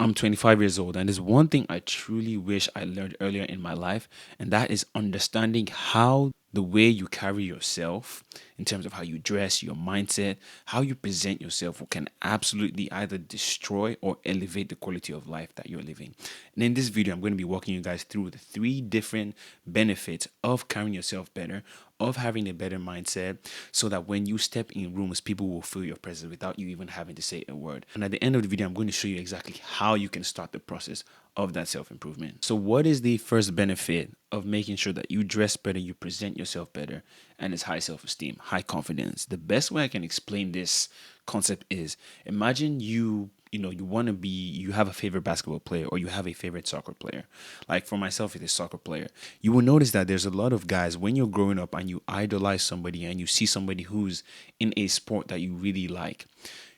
I'm 25 years old, and there's one thing I truly wish I learned earlier in my life, and that is understanding how the way you carry yourself, in terms of how you dress, your mindset, how you present yourself, can absolutely either destroy or elevate the quality of life that you're living. And in this video, I'm going to be walking you guys through the three different benefits of carrying yourself better, of having a better mindset, so that when you step in rooms, people will feel your presence without you even having to say a word. And at the end of the video, I'm going to show you exactly how you can start the process of that self-improvement. So what is the first benefit of making sure that you dress better, you present yourself better, and it's high self-esteem, high confidence? The best way I can explain this concept is, imagine you want to be, you have a favorite basketball player or you have a favorite soccer player. Like for myself, it is soccer player. You will notice that there's a lot of guys, when you're growing up and you idolize somebody and you see somebody who's in a sport that you really like,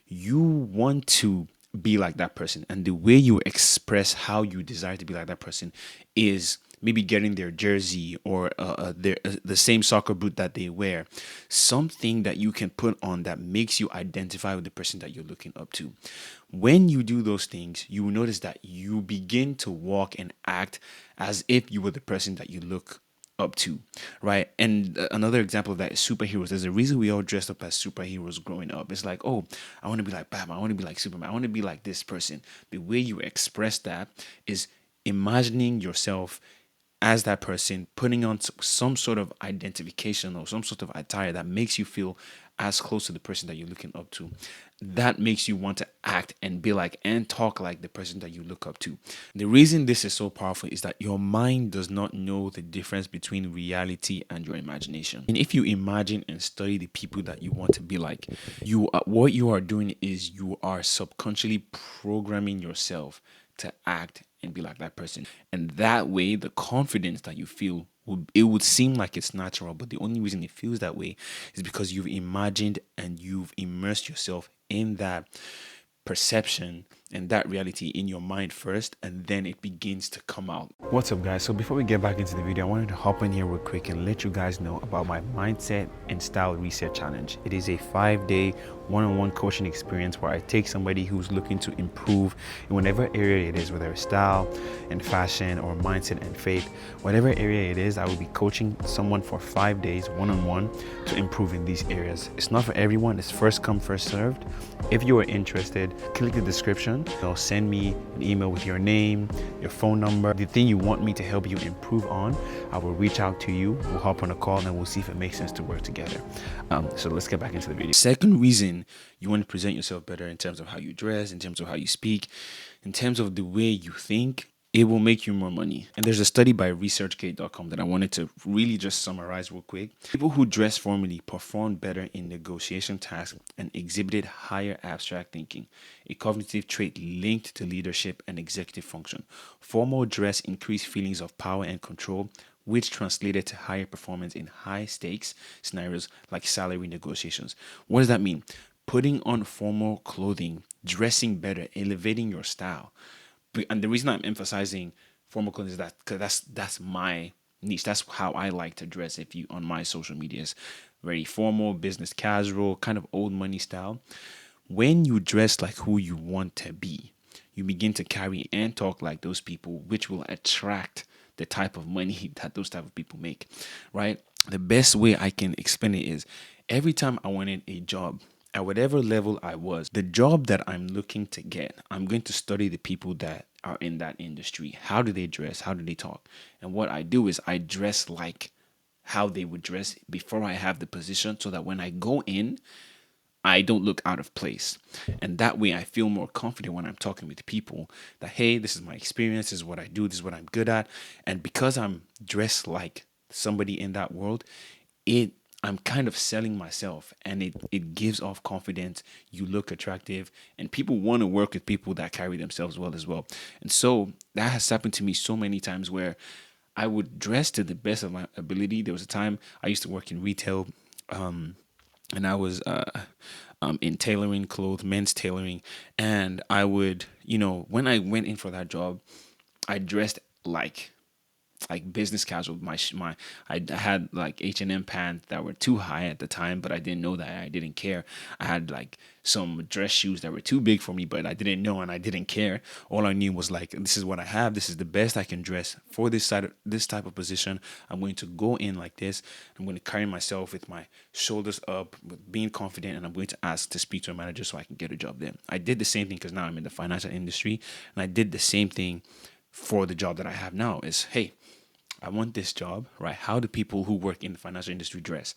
you want to be like that person. And the way you express how you desire to be like that person is maybe getting their jersey or the same soccer boot that they wear, something that you can put on that makes you identify with the person that you're looking up to. When you do those things, you will notice that you begin to walk and act as if you were the person that you look up to, right? And another example of that is superheroes. There's a reason we all dressed up as superheroes growing up. It's like, oh, I want to be like Batman, I want to be like Superman, I want to be like this person. The way you express that is imagining yourself as that person, putting on some sort of identification or some sort of attire that makes you feel as close to the person that you're looking up to. That makes you want to act and be like and talk like the person that you look up to. The reason this is so powerful is that your mind does not know the difference between reality and your imagination. And if you imagine and study the people that you want to be like, what you are doing is you are subconsciously programming yourself to act and be like that person. And that way, the confidence that you feel, it would seem like it's natural, but the only reason it feels that way is because you've imagined and you've immersed yourself in that perception and that reality in your mind first, and then it begins to come out. What's up, guys? So before we get back into the video, I wanted to hop in here real quick and let you guys know about my mindset and style reset challenge. It is a 5-day one-on-one coaching experience where I take somebody who's looking to improve in whatever area it is, whether it's style and fashion or mindset and faith, whatever area it is. I will be coaching someone for 5 days one-on-one to improve in these areas. It's not for everyone. It's first come, first served. If you are interested, click the description. They'll send me an email with your name, your phone number, the thing you want me to help you improve on. I will reach out to you. We'll hop on a call and we'll see if it makes sense to work together. So let's get back into the video. Second reason you want to present yourself better in terms of how you dress, in terms of how you speak, in terms of the way you think, it will make you more money. And there's a study by researchgate.com that I wanted to really just summarize real quick. People who dress formally performed better in negotiation tasks and exhibited higher abstract thinking, a cognitive trait linked to leadership and executive function. Formal dress increased feelings of power and control, which translated to higher performance in high stakes scenarios like salary negotiations. What does that mean? Putting on formal clothing, dressing better, elevating your style. And the reason I'm emphasizing formal clothing is that because that's my niche. That's how I like to dress. If you on my social medias, very formal, business casual, kind of old money style. When you dress like who you want to be, you begin to carry and talk like those people, which will attract the type of money that those type of people make, right? The best way I can explain it is every time I wanted a job, at whatever level I was, the job that I'm looking to get, I'm going to study the people that are in that industry. How do they dress? How do they talk? And what I do is I dress like how they would dress before I have the position, so that when I go in, I don't look out of place. And that way I feel more confident when I'm talking with people that, hey, this is my experience, this is what I do, this is what I'm good at. And because I'm dressed like somebody in that world, I'm kind of selling myself, and it gives off confidence. You look attractive, and people want to work with people that carry themselves well as well. And so that has happened to me so many times where I would dress to the best of my ability. There was a time I used to work in retail, and I was in tailoring clothes, men's tailoring. And I would, when I went in for that job, I dressed like like business casual. I had like H&M pants that were too high at the time, but I didn't know that. I didn't care. I had like some dress shoes that were too big for me, but I didn't know and I didn't care. All I knew was like, this is what I have. This is the best I can dress for this type of position. I'm going to go in like this. I'm going to carry myself with my shoulders up, with being confident, and I'm going to ask to speak to a manager so I can get a job there. I did the same thing because now I'm in the financial industry, and I did the same thing for the job that I have now. Is, hey, I want this job, right? How do people who work in the financial industry dress?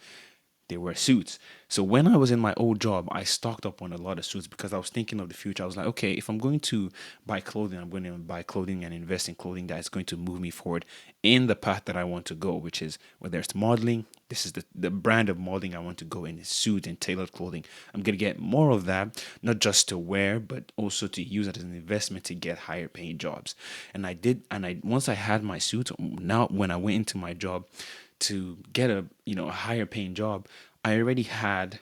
They wear suits. So when I was in my old job, I stocked up on a lot of suits because I was thinking of the future. I was like, okay, if I'm going to buy clothing, I'm going to buy clothing and invest in clothing that is going to move me forward in the path that I want to go, which is whether it's modeling. This is the brand of modeling I want to go in, is suit and tailored clothing. I'm going to get more of that, not just to wear, but also to use it as an investment to get higher paying jobs. And I did, and I once I had my suit, now when I went into my job to get a higher paying job, I already had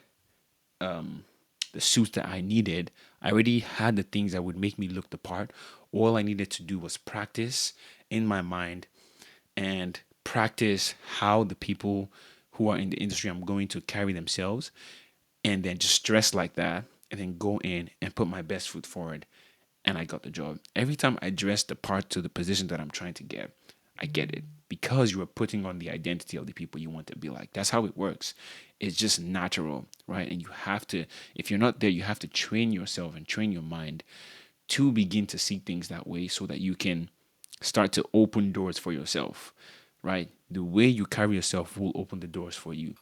the suits that I needed. I already had the things that would make me look the part. All I needed to do was practice in my mind and practice how the people who are in the industry I'm going to carry themselves, and then just dress like that, and then go in and put my best foot forward. And I got the job. Every time I dress the part to the position that I'm trying to get, I get it because you are putting on the identity of the people you want to be like. That's how it works. It's just natural, right? And you have to, if you're not there, you have to train yourself and train your mind to begin to see things that way so that you can start to open doors for yourself, right? The way you carry yourself will open the doors for you.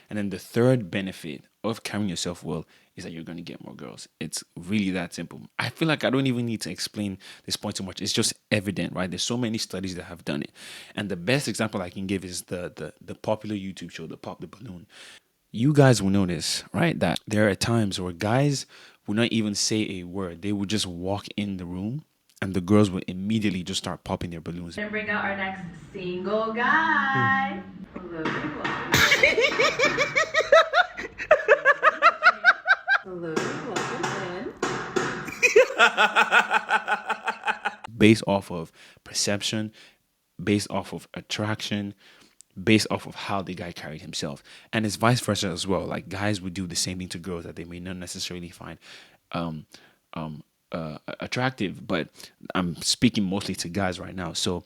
And then the third benefit of carrying yourself well is that you're going to get more girls. It's really that simple. I feel like I don't even need to explain this point too much. It's just evident, right? There's so many studies that have done it. And the best example I can give is the popular YouTube show, The Pop the Balloon. You guys will notice, right, that there are times where guys will not even say a word. They will just walk in the room and the girls will immediately just start popping their balloons. Gonna bring out our next single guy. Hello, hello, welcome Based off of perception, based off of attraction, based off of how the guy carried himself. And it's vice versa as well. Like guys would do the same thing to girls that they may not necessarily find um, attractive, but I'm speaking mostly to guys right now. So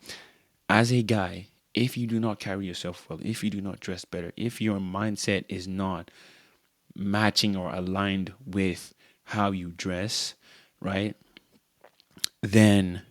as a guy, if you do not carry yourself well, if you do not dress better, if your mindset is not matching or aligned with how you dress, right, then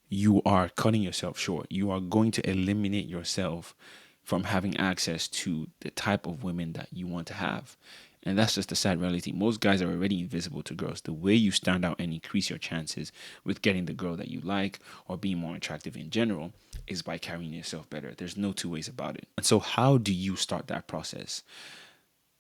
you are cutting yourself short. You are going to eliminate yourself from having access to the type of women that you want to have. And that's just the sad reality. Most guys are already invisible to girls. The way you stand out and increase your chances with getting the girl that you like or being more attractive in general is by carrying yourself better. There's no two ways about it. And so, how do you start that process?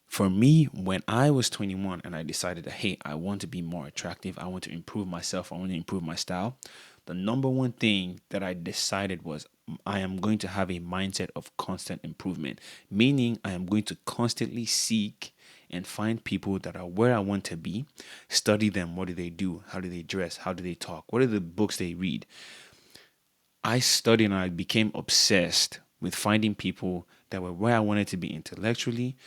For me, when I was 21 and I decided that, hey, I want to be more attractive, I want to improve myself, I want to improve my style, the number one thing that I decided was I am going to have a mindset of constant improvement, meaning I am going to constantly seek and find people that are where I want to be, study them. What do they do? How do they dress? How do they talk? What are the books they read? I studied and I became obsessed with finding people that were where I wanted to be intellectually,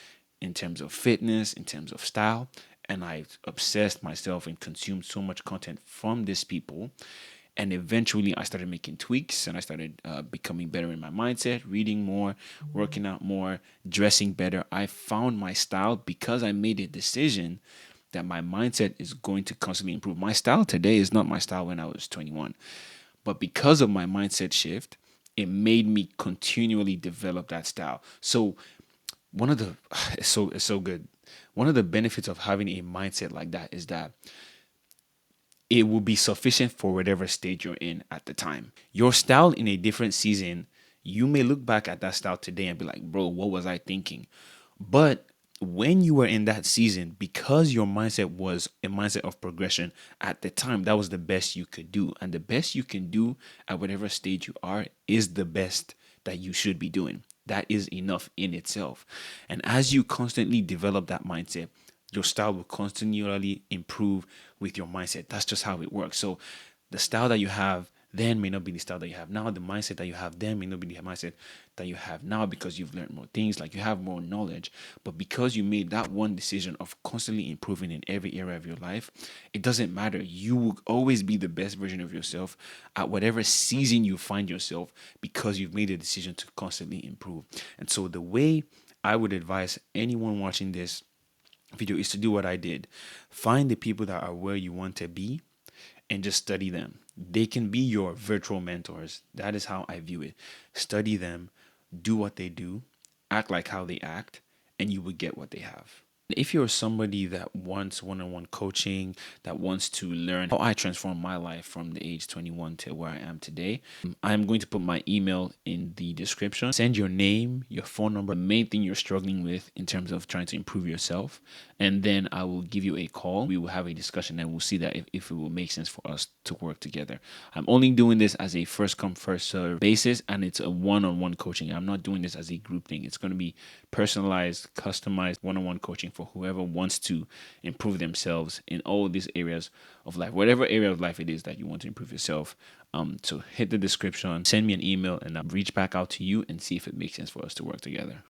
in terms of fitness, in terms of style. And I obsessed myself and consumed so much content from these people. And eventually I started making tweaks and I started becoming better in my mindset, reading more, working out more, dressing better. I found my style because I made a decision that my mindset is going to constantly improve. My style today is not my style when I was 21. But because of my mindset shift, it made me continually develop that style. So one of the it's so good. One of the benefits of having a mindset like that is that it will be sufficient for whatever stage you're in at the time. Your style in a different season, you may look back at that style today and be like, bro, what was I thinking? But when you were in that season, because your mindset was a mindset of progression at the time, that was the best you could do. And the best you can do at whatever stage you are is the best that you should be doing. That is enough in itself. And as you constantly develop that mindset, your style will continually improve with your mindset. That's just how it works. So the style that you have then may not be the style that you have now. The mindset that you have then may not be the mindset that you have now, because you've learned more things, like you have more knowledge. But because you made that one decision of constantly improving in every area of your life, it doesn't matter. You will always be the best version of yourself at whatever season you find yourself, because you've made a decision to constantly improve. And so the way I would advise anyone watching this video is to do what I did. Find the people that are where you want to be and just study them. They can be your virtual mentors. That is how I view it. Study them, do what they do, act like how they act, and you will get what they have. If you're somebody that wants one-on-one coaching, that wants to learn how I transformed my life from the age 21 to where I am today, I'm going to put my email in the description. Send your name, your phone number, the main thing you're struggling with in terms of trying to improve yourself, and then I will give you a call. We will have a discussion and we'll see that if it will make sense for us to work together. I'm only doing this as a first come, first serve basis, and it's a one-on-one coaching. I'm not doing this as a group thing. It's going to be personalized, customized one-on-one coaching for whoever wants to improve themselves in all these areas of life, whatever area of life it is that you want to improve yourself. So hit the description, send me an email, and I'll reach back out to you and see if it makes sense for us to work together.